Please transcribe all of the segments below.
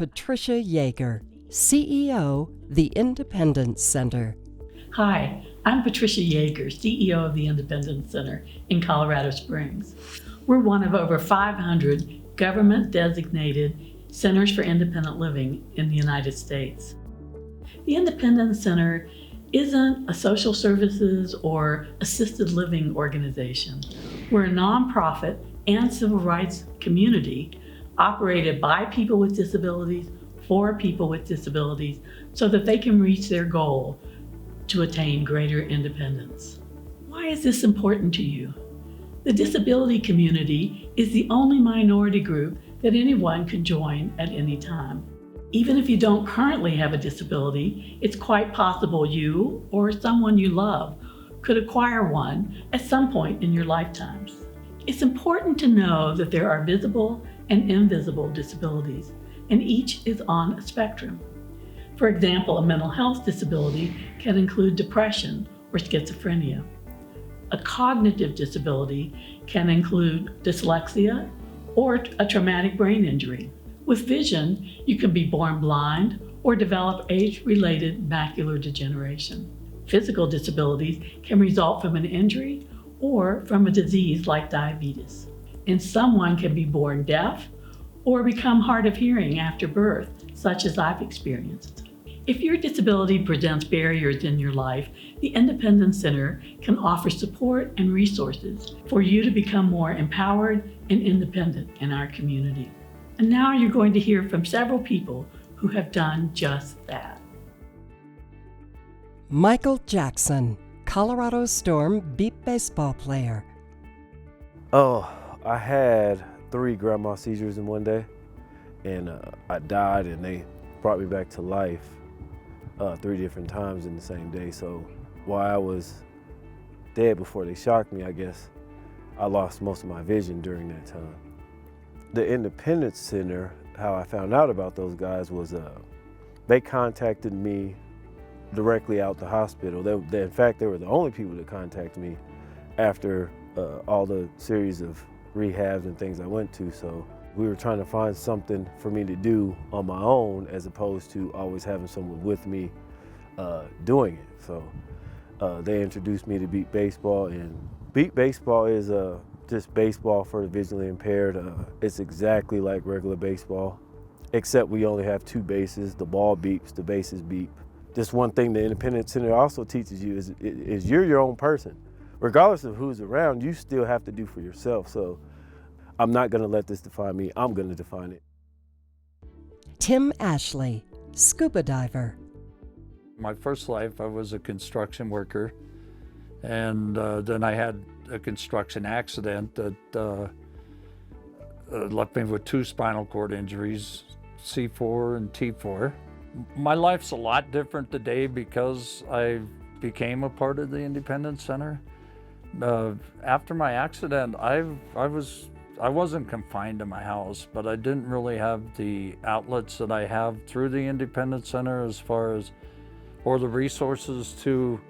Patricia Yeager, CEO, the Independence Center. Hi, I'm Patricia Yeager, CEO of the Independence Center in Colorado Springs. We're one of over 500 government-designated centers for independent living in the United States. The Independence Center isn't a social services or assisted living organization. We're a nonprofit and civil rights community operated by people with disabilities for people with disabilities so that they can reach their goal to attain greater independence. Why is this important to you? The disability community is the only minority group that anyone can join at any time. Even if you don't currently have a disability, it's quite possible you or someone you love could acquire one at some point in your lifetimes. It's important to know that there are visible and invisible disabilities, and each is on a spectrum. For example, a mental health disability can include depression or schizophrenia. A cognitive disability can include dyslexia or a traumatic brain injury. With vision, you can be born blind or develop age-related macular degeneration. Physical disabilities can result from an injury or from a disease like diabetes. And someone can be born deaf or become hard of hearing after birth, such as I've experienced. If your disability presents barriers in your life, the Independence Center can offer support and resources for you to become more empowered and independent in our community. And now you're going to hear from several people who have done just that. Michael Jackson, Colorado Storm beep baseball player. Oh, I had 3 grandma seizures in one day, and I died, and they brought me back to life 3 different times in the same day. So while I was dead before they shocked me, I guess I lost most of my vision during that time. The Independence Center, how I found out about those guys was they contacted me directly out the hospital. In fact, they were the only people that contacted me after all the series of rehabs and things I went to. So we were trying to find something for me to do on my own as opposed to always having someone with me doing it. So they introduced me to beep baseball, and beep baseball is just baseball for the visually impaired. It's exactly like regular baseball, except we only have 2 bases. The ball beeps, the bases beep. Just one thing the Independence Center also teaches you is you're your own person. Regardless of who's around, you still have to do for yourself. So I'm not gonna let this define me, I'm gonna define it. Tim Ashley, scuba diver. My first life, I was a construction worker, and then I had a construction accident that left me with 2 spinal cord injuries, C4 and T4. My life's a lot different today because I became a part of the Independence Center. After my accident, I wasn't confined to my house, but I didn't really have the outlets that I have through the Independence Center as far as, or the resources to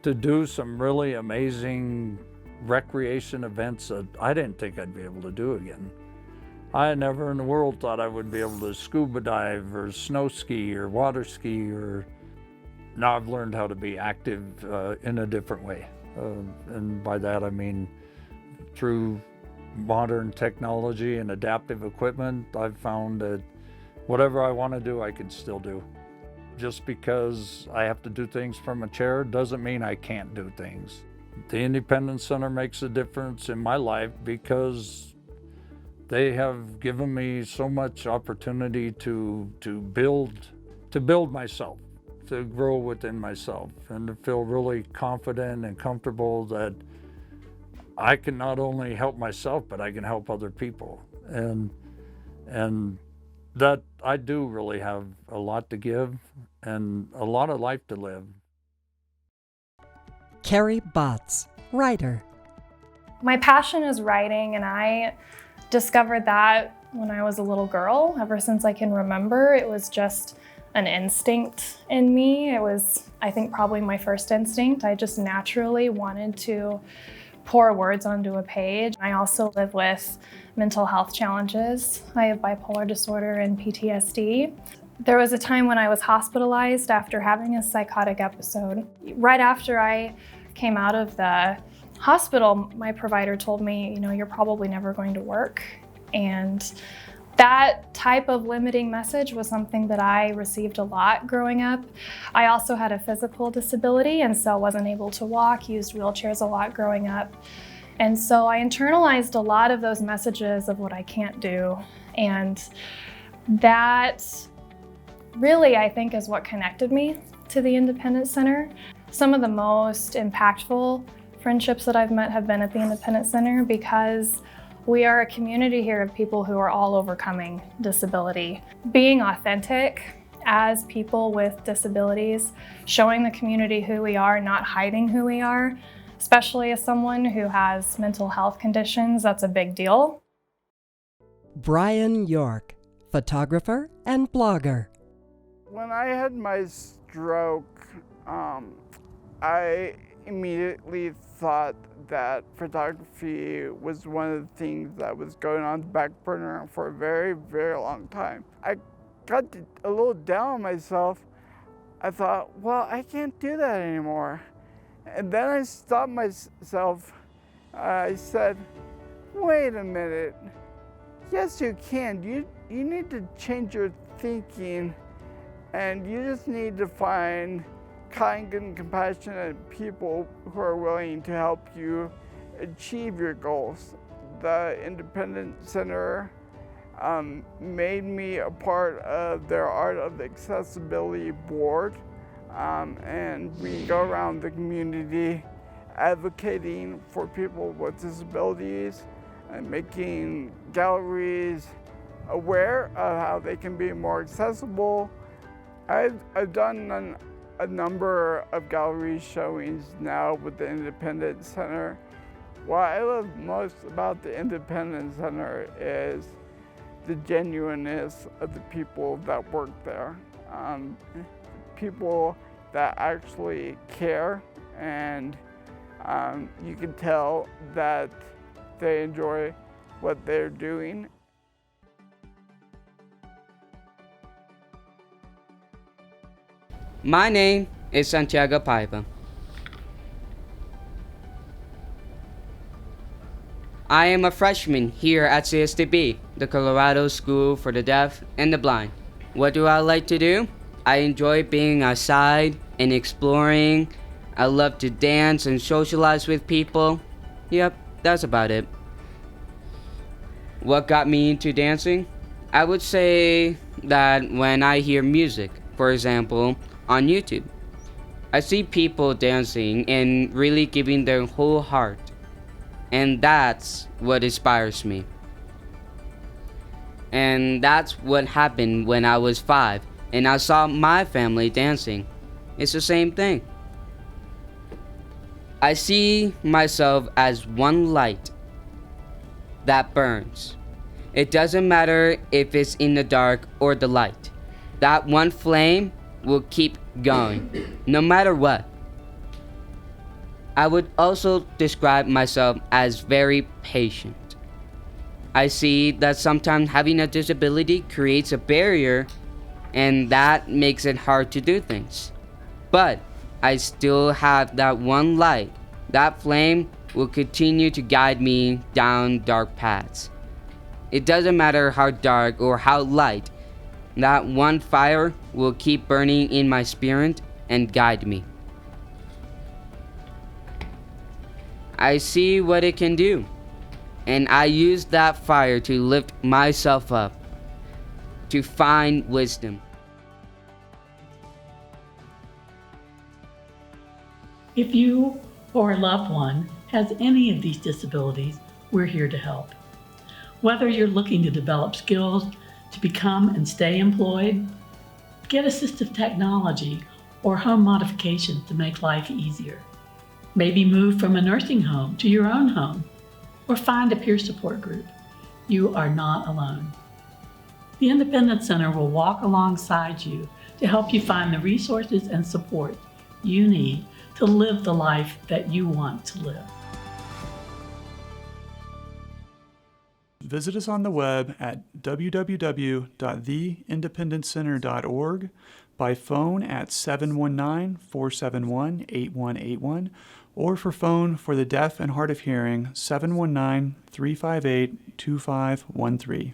do some really amazing recreation events that I didn't think I'd be able to do again. I never in the world thought I would be able to scuba dive or snow ski or water ski, or now I've learned how to be active in a different way. And by that I mean through modern technology and adaptive equipment. I've found that whatever I want to do, I can still do. Just because I have to do things from a chair doesn't mean I can't do things. The Independence Center makes a difference in my life because they have given me so much opportunity to build myself, to grow within myself, and to feel really confident and comfortable that I can not only help myself, but I can help other people. And that I do really have a lot to give and a lot of life to live. Carrie Botts, writer. My passion is writing, and I discovered that when I was a little girl. Ever since I can remember, it was just an instinct in me. It was, I think, probably my first instinct. I just naturally wanted to pour words onto a page. I also live with mental health challenges. I have bipolar disorder and PTSD. There was a time when I was hospitalized after having a psychotic episode. Right after I came out of the hospital, my provider told me, you're probably never going to work. And that type of limiting message was something that I received a lot growing up. I also had a physical disability, and so wasn't able to walk, used wheelchairs a lot growing up. And so I internalized a lot of those messages of what I can't do. And that really, I think, is what connected me to the Independence Center. Some of the most impactful friendships that I've met have been at the Independence Center because we are a community here of people who are all overcoming disability. Being authentic as people with disabilities, showing the community who we are, not hiding who we are, especially as someone who has mental health conditions, that's a big deal. Brian York, photographer and blogger. When I had my stroke, I immediately thought that photography was one of the things that was going on the back burner for a very, very long time. I got a little down on myself. I thought, well, I can't do that anymore. And then I stopped myself. I said, wait a minute. Yes, you can. You need to change your thinking, and you just need to find kind and compassionate people who are willing to help you achieve your goals. The Independence Center made me a part of their Art of Accessibility board, and we go around the community advocating for people with disabilities and making galleries aware of how they can be more accessible. I've done a number of gallery showings now with the Independence Center. What I love most about the Independence Center is the genuineness of the people that work there. People that actually care, and you can tell that they enjoy what they're doing. My name is Santiago Piper. I am a freshman here at CSTB, the Colorado School for the Deaf and the Blind. What do I like to do? I enjoy being outside and exploring. I love to dance and socialize with people. Yep, that's about it. What got me into dancing? I would say that when I hear music, for example, on YouTube, I see people dancing and really giving their whole heart. And that's what inspires me. And that's what happened when I was 5 and I saw my family dancing. It's the same thing. I see myself as one light that burns. It doesn't matter if it's in the dark or the light. That one flame will keep going, no matter what. I would also describe myself as very patient. I see that sometimes having a disability creates a barrier, and that makes it hard to do things. But I still have that one light. That flame will continue to guide me down dark paths. It doesn't matter how dark or how light, that one fire will keep burning in my spirit and guide me. I see what it can do, and I use that fire to lift myself up, to find wisdom. If you or a loved one has any of these disabilities, we're here to help. Whether you're looking to develop skills to become and stay employed, get assistive technology or home modifications to make life easier. Maybe move from a nursing home to your own home, or find a peer support group. You are not alone. The Independence Center will walk alongside you to help you find the resources and support you need to live the life that you want to live. visit us on the web at www.theindependencecenter.org, by phone at 719-471-8181, or for phone for the deaf and hard of hearing, 719-358-2513.